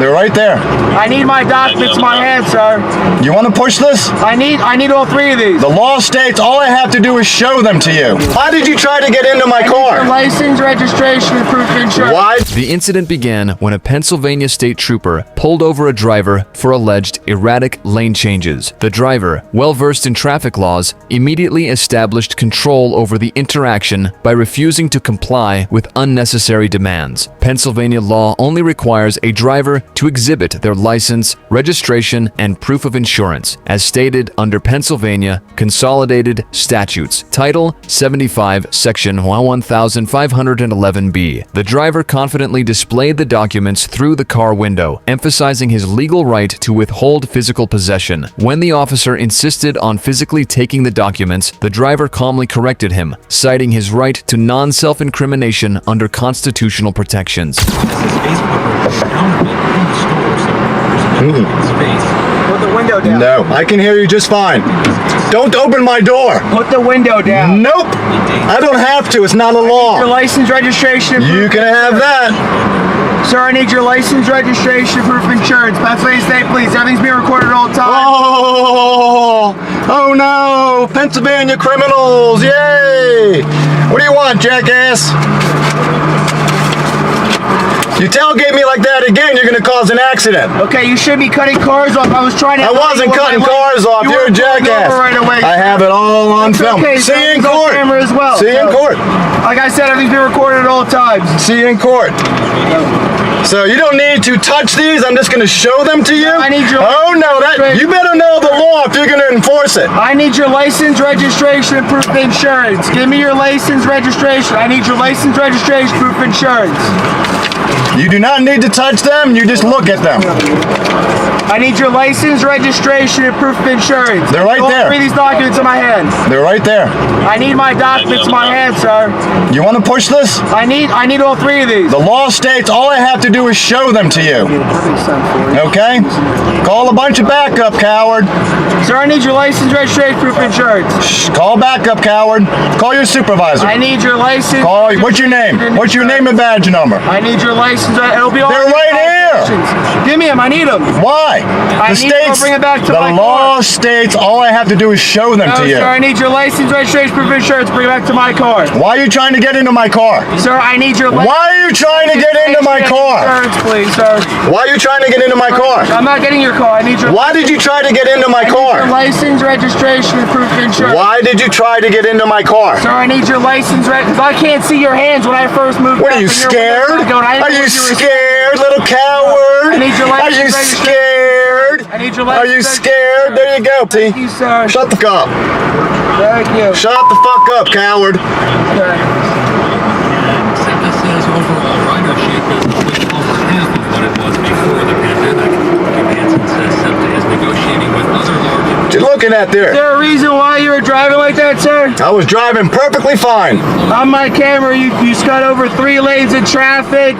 They're right there. I need my documents in my hand, sir. You want to push this? I need all three of these. The law states all I have to do is show them to you. Why did you try to get into my car? License, registration, and proof of insurance. Why? The incident began when a Pennsylvania state trooper pulled over a driver for alleged erratic lane changes. The driver, well versed in traffic laws, immediately established control over the interaction by refusing to comply with unnecessary demands. Pennsylvania law only requires a driver to exhibit their license, registration, and proof of insurance, as stated under Pennsylvania Consolidated Statutes, Title 75, Section 1511B. The driver confidently displayed the documents through the car window, emphasizing his legal right to withhold physical possession. When the officer insisted on physically taking the documents, the driver calmly corrected him, citing his right to non-self-incrimination under constitutional protections. Put the window down. No, I can hear you just fine. Don't open my door. Put the window down. Nope. I don't have to. It's not a Your law. license, registration, and proof You of can have insurance. that. Sir, I need your license, registration, proof of insurance. Pennsylvania State Police. Everything's being recorded all the time. Oh no. Pennsylvania criminals. Yay. What do you want, jackass? You tailgate me like that again, you're gonna cause an accident. Okay, you should be cutting cars off. I was trying to. I wasn't cutting cars off. You're a jackass. Right away. I have it all on film. Okay, See you in court. Camera as well. See you in court. Like I said, everything's being recorded at all times. See you in court. So you don't need to touch these. I'm just going to show them to you. I need your. Oh no, that you better know the law if you're going to enforce it. I need your license, registration, and proof of insurance. Give me your license, registration. I need your license, registration, proof of insurance. You do not need to touch them. You just look at them. I need your license, registration, and proof of insurance. They're right there. All three of these documents in my hand. They're right there. I need my documents in my hand, sir. You want to push this? I need all three of these. The law states all I have to do is show them to you. Okay? Call a bunch of backup, coward. Sir, I need your license, registration, proof of insurance. Shh, call backup, coward. Call your supervisor. I need your license. What's your name? What's your name and badge number? I need your license. It'll be all. They're right here. Give me them. I need them. Why? I need to bring it back to the my law car. states all I have to do is show them No, to you. sir, I need your license, registration, proof of insurance. Bring it back to my car. Why are you trying to get into my car? Sir, I need your license. Why are you trying to get into my car? Insurance, please, sir. Why are you trying to get into my car? I'm not getting your car. I need your. Why did you try to get into my Your car? license, registration, and proof of insurance. Why did you try to get into my car? Sir, I need your license, because I can't see your hands when I first moved. What back are you and your scared? windows are going. I didn't Are know you what were scared, little coward? I need your Are license, you registration. scared? I need your Are you license, scared? There you go, T. Thank you, sir. Shut the fuck up. Thank you. Shut the fuck up, coward. Okay. Says overall ridership is over half of what it was before the pandemic. Johansson says SEPTA is negotiating with other large. What you looking at there? Is there a reason why you were driving like that, sir? I was driving perfectly fine. On my camera, you scud over 3 lanes of traffic,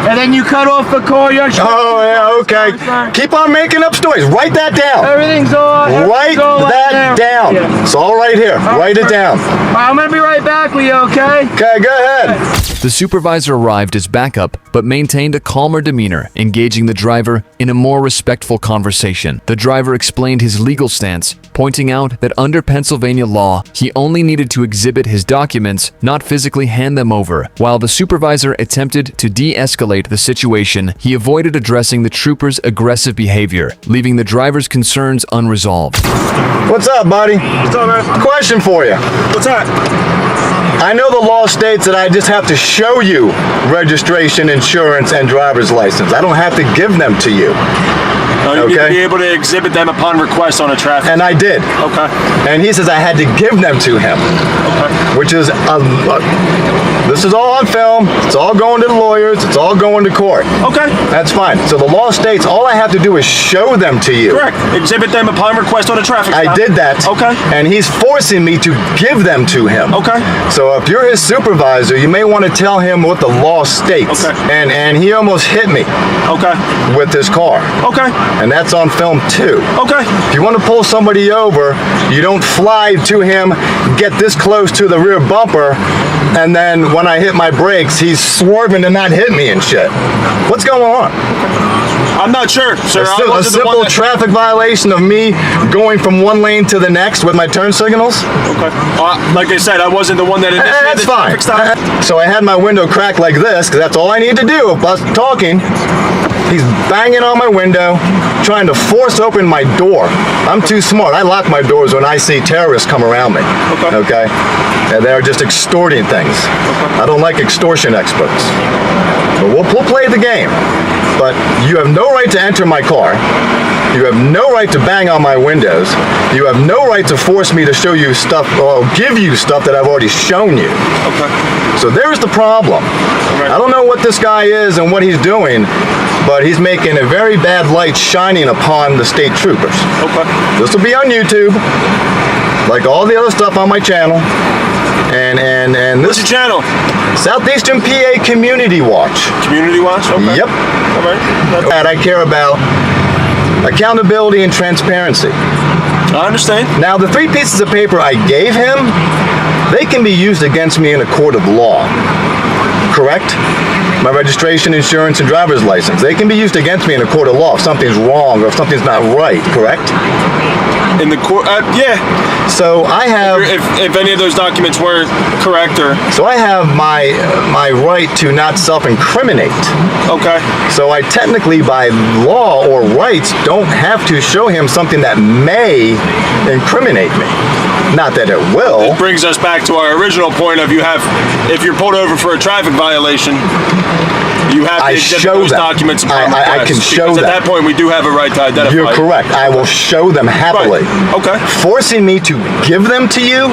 and then you cut off the car. You're Oh, yeah, okay. Keep on making up stories. Write that down. Everything's all. Write that down. Yeah. It's all right here. Write it down. I'm gonna be right back with you, okay? Okay, go ahead. The supervisor arrived as backup, but maintained a calmer demeanor, engaging the driver in a more respectful conversation. The driver explained his legal stance, pointing out that under Pennsylvania law, he only needed to exhibit his documents, not physically hand them over. While the supervisor attempted to de-escalate the situation, he avoided addressing the trooper's aggressive behavior, leaving the driver's concerns unresolved. What's up, buddy? What's up, man? Question for you. What's that? I know the law states that I just have to show you registration, insurance, and driver's license. I don't have to give them to you. No, you need to Okay. be able to exhibit them upon request on a traffic. And I did. Okay. And he says I had to give them to him, Okay. which is, this is all on film. It's all going to the lawyers. It's all going to court. Okay. That's fine. So the law states all I have to do is show them to you. Correct. Exhibit them upon request on a traffic stop. I did that. Okay. And he's forcing me to give them to him. Okay. So if you're his supervisor, you may want to tell him what the law states. Okay. And he almost hit me Okay. with his car. Okay. And that's on film too. Okay. If you want to pull somebody over, you don't fly to him, get this close to the rear bumper, and then when I hit my brakes, he's swerving to not hit me and shit. What's going on? I'm not sure, sir. A simple traffic violation of me going from one lane to the next with my turn signals? Okay. Like I said, I wasn't the one that initiated That's the fine. traffic stop. So I had my window cracked like this, because that's all I need to do if us talking. He's banging on my window, trying to force open my door. I'm too smart. I lock my doors when I see terrorists come around me. Okay? And they're just extorting things. I don't like extortion experts. But we'll play the game. But you have no right to enter my car. You have no right to bang on my windows. You have no right to force me to show you stuff or give you stuff that I've already shown you. Okay. So there's the problem. I don't know what this guy is and what he's doing, but he's making a very bad light shining upon the state troopers. Okay. This will be on YouTube, like all the other stuff on my channel. And What's this your channel? Southeastern PA Community Watch. Community Watch? Okay. Yep. All right. That I care about accountability and transparency. I understand. Now, the 3 pieces of paper I gave him, they can be used against me in a court of law. Correct? My registration, insurance, and driver's license. They can be used against me in a court of law if something's wrong or if something's not right. Correct? In the court, yeah. So I have. If any of those documents were correct or. So I have my right to not self-incriminate. Okay. So I technically, by law or rights, don't have to show him something that may incriminate me. Not that it will. It brings us back to our original point of if you're pulled over for a traffic violation, you have to exhibit those documents upon request. I can show because that. At that point, we do have a right to identify. You're correct. I will show them happily. Right. Okay. Forcing me to give them to you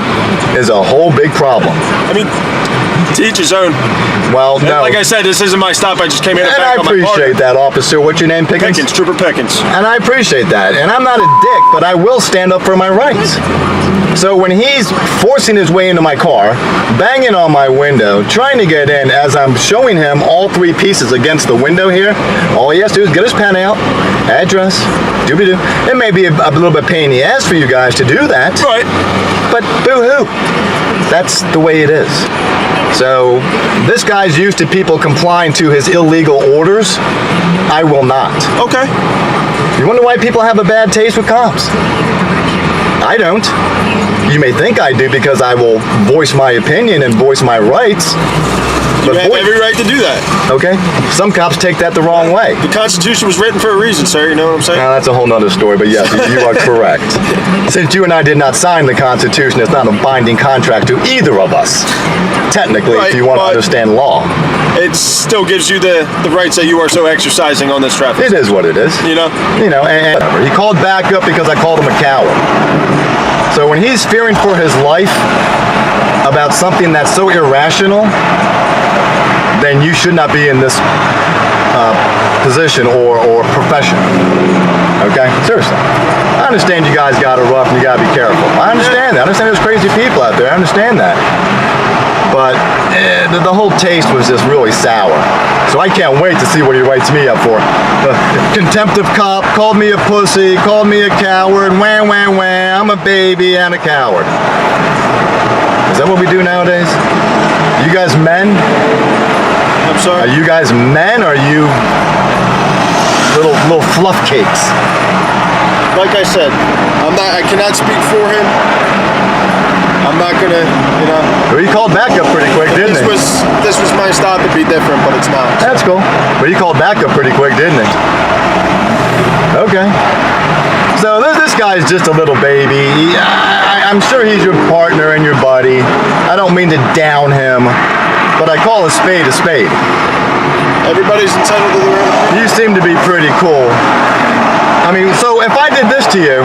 is a whole big problem. I mean, to each his own. Well, no. Like I said, this isn't my stop. I just came in and I back on my partner. appreciate that, officer. What's your name, Pickens? Pickens, Trooper Pickens. And I appreciate that. And I'm not a dick, but I will stand up for my rights. So when he's forcing his way into my car, banging on my window, trying to get in, as I'm showing him all 3 pieces against the window here, all he has to do is get his pen out, address, doobie-doo. It may be a little bit pain in the ass for you guys to do that. Right. But boo-hoo. That's the way it is. So this guy's used to people complying to his illegal orders. I will not. Okay. You wonder why people have a bad taste with cops? I don't. You may think I do because I will voice my opinion and voice my rights. You have every right to do that. Okay? Some cops take that the wrong way. The Constitution was written for a reason, sir. You know what I'm saying? Now, that's a whole nother story, but yes, you are correct. Since you and I did not sign the Constitution, it's not a binding contract to either of us. Technically, Right, if you want to but understand law. It still gives you the rights that you are so exercising on this traffic. It is what it is. You know? And whatever. He called back up because I called him a coward. So when he's fearing for his life about something that's so irrational, then you should not be in this position or profession. Okay? Seriously. I understand you guys got it rough and you got to be careful. I understand that. I understand there's crazy people out there. I understand that. But the whole taste was just really sour. So I can't wait to see what he writes me up for. Contempt of cop, called me a pussy, called me a coward, wham, wham, wham, I'm a baby and a coward. Is that what we do nowadays? You guys men? I'm sorry? Are you guys men or are you little fluff cakes? Like I said, I cannot speak for him. I'm not gonna, Well, he called back up pretty quick, didn't he? This was my stop. It'd be different, but it's not. That's cool. But he called back up pretty quick, didn't he? Okay. So this guy's just a little baby. I'm sure he's your partner and your buddy. I don't mean to down him, but I call a spade a spade. Everybody's entitled to their own. You seem to be pretty cool. I mean, so if I did this to you,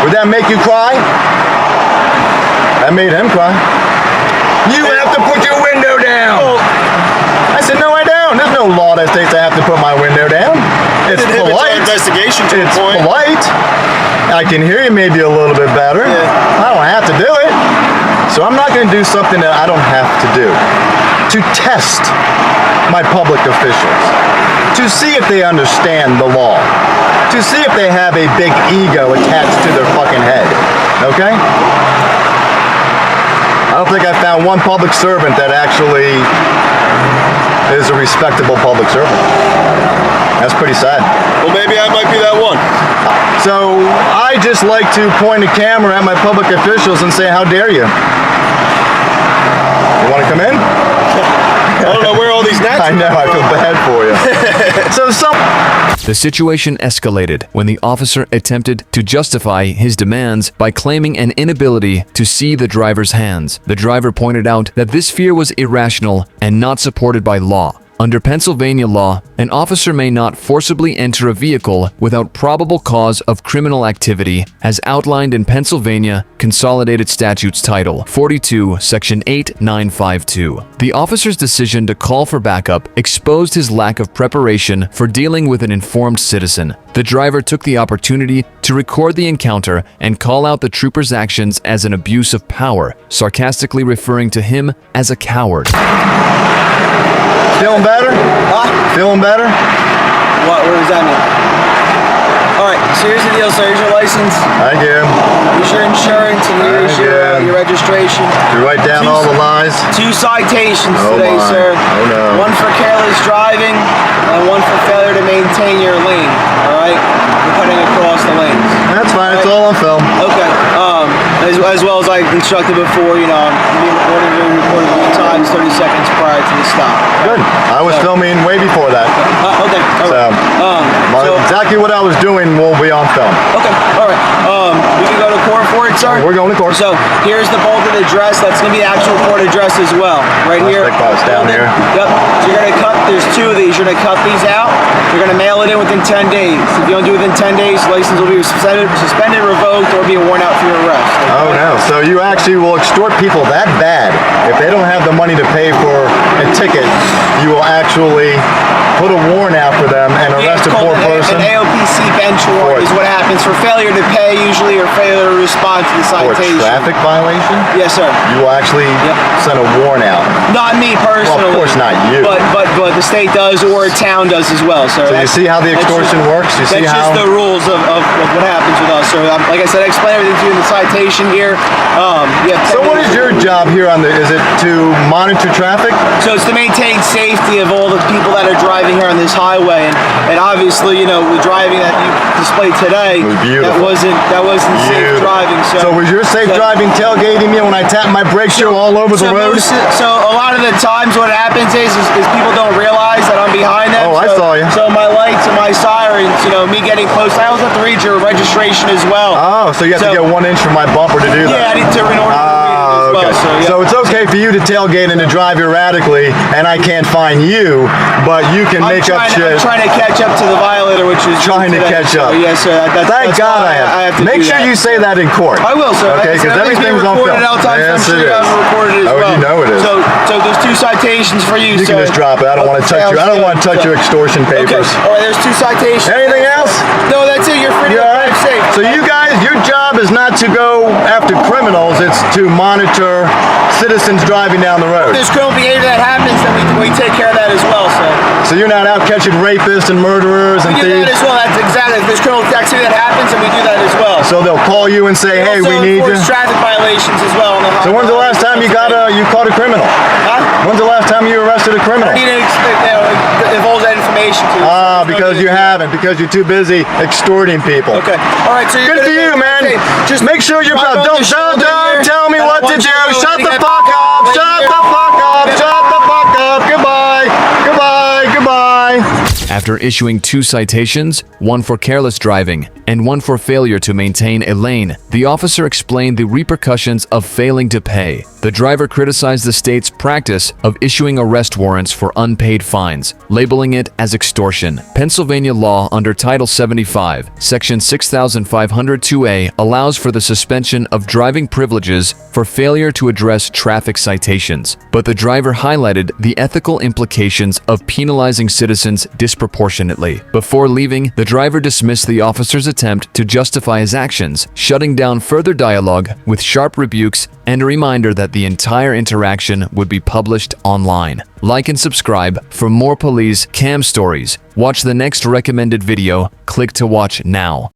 would that make you cry? That made him cry. You have to put your window down. I said, no, I don't. There's no law that states I have to put my window down. It's polite. Investigation to It's a point. polite. I can hear you maybe a little bit better. Yeah. I don't have to do it. So I'm not going to do something that I don't have to do. To test my public officials. To see if they understand the law. To see if they have a big ego attached to their fucking head. Okay? I don't think I found one public servant that actually is a respectable public servant. That's pretty sad. Well, maybe I might be that one. So I just like to point a camera at my public officials and say, how dare you? You want to come in? I don't know where all these gnats I know, I feel bad for you. The situation escalated when the officer attempted to justify his demands by claiming an inability to see the driver's hands. The driver pointed out that this fear was irrational and not supported by law. Under Pennsylvania law, an officer may not forcibly enter a vehicle without probable cause of criminal activity, as outlined in Pennsylvania Consolidated Statutes Title 42, Section 8952. The officer's decision to call for backup exposed his lack of preparation for dealing with an informed citizen. The driver took the opportunity to record the encounter and call out the trooper's actions as an abuse of power, sarcastically referring to him as a coward. Feeling better? Huh? Feeling better? What does that mean? Alright, so here's the deal, sir. Here's your license. Thank you. Here's your insurance, and here's your registration. You write down all the lies? 2 citations Oh today, my. sir. Oh no. 1 for careless driving, and 1 for failure to maintain your lane. Alright? You're cutting across the lanes. That's fine, it's all on film. Okay. As well as I instructed before, you know, I'm being recorded 3 times, 30 seconds prior to the stop. Good. I was filming way before that. Okay. All right. Exactly what I was doing will be on film. Okay. All right. We can go to court for it, sir. We're going to court. So here's the bolded address. That's going to be the actual court address as well, right here. Stick box down here. Yep. So you're going to cut. There's 2 of these. You're going to cut these out. You're going to mail it in within 10 days. If you don't do it within 10 days, license will be suspended, revoked, or be a warrant out for your arrest. Okay? Oh no, so you actually will extort people that bad. If they don't have the money to pay for a ticket, you will actually put a warrant out for them and arrest a poor person. An AOPC bench warrant is what happens for failure to pay usually, or failure to respond to the For a citation. traffic violation? Yes, sir. You will actually send a warrant out. Not me personally. Well, of course not you. But the state does, or a town does as well, sir. So you see how the extortion works? You see that's how? just the rules of what happens with us, sir. Like I said, I explained everything to you in the citation here. So what is your job here on is it to monitor traffic? So it's to maintain safety of all the people that are driving here on this highway, and obviously, you know, the driving that you displayed today, It was beautiful. that wasn't safe driving. So was your safe driving tailgating me when I tapped my brake shoe all over the road? So a lot of the times what happens is people don't realize that I'm behind them. Oh, I saw you. So my lights and my sirens, you know, me getting close, I also have to read your registration as well. Oh, so you have to get 1 inch from my bumper to do that? Yeah, I need to in order to read it as well. Okay. So it's okay for you to tailgate and to drive erratically, and I can't find you, but you can make up shit. I'm trying to catch up to the violator, which is Trying to catch up. So, yes, sir. Thank God I have. to Make do sure that. you say that in court. I will, sir. Okay, because everything's on film. I'm sure you have it recorded as Oh, well. you know it is. So there's 2 citations for you, You sir. can just drop it. I don't want to touch you. I don't want to touch your extortion papers. Okay. All right, there's 2 citations. Anything else? No, that's it. You're free to You all right? drive safe. So you guys, your job is not to go after criminals. It's to monitor citizens driving down the road. If there's criminal behavior that happens, then we take care of that as well, sir. So you're not out catching rapists and murderers and We do that thieves? as well. That's exactly. If there's criminal activity that happens, then we do that as well. So they'll call you and say, hey, we need you. Also enforce traffic violations as well on the highway. So when's the last time you caught a criminal? Huh? When's the last time you arrested a criminal? I need to divulge that information to you. Ah, because you haven't, because you're too busy extorting people. Okay. All right. So you're Good for you, man. Just make sure you're drive on don't the shoulder here. tell me I what don't to want do. you to Shut really the get fuck back up. right Shut here. the fuck up. Shut the fuck up. Goodbye. Goodbye. Goodbye. After issuing 2 citations, 1 for careless driving and 1 for failure to maintain a lane, the officer explained the repercussions of failing to pay. The driver criticized the state's practice of issuing arrest warrants for unpaid fines, labeling it as extortion. Pennsylvania law under Title 75, Section 6502A allows for the suspension of driving privileges for failure to address traffic citations, but the driver highlighted the ethical implications of penalizing citizens disproportionately. Before leaving, the driver dismissed the officer's attempt to justify his actions, shutting down further dialogue with sharp rebukes and a reminder that the entire interaction would be published online. Like and subscribe for more police cam stories. Watch the next recommended video. Click to watch now.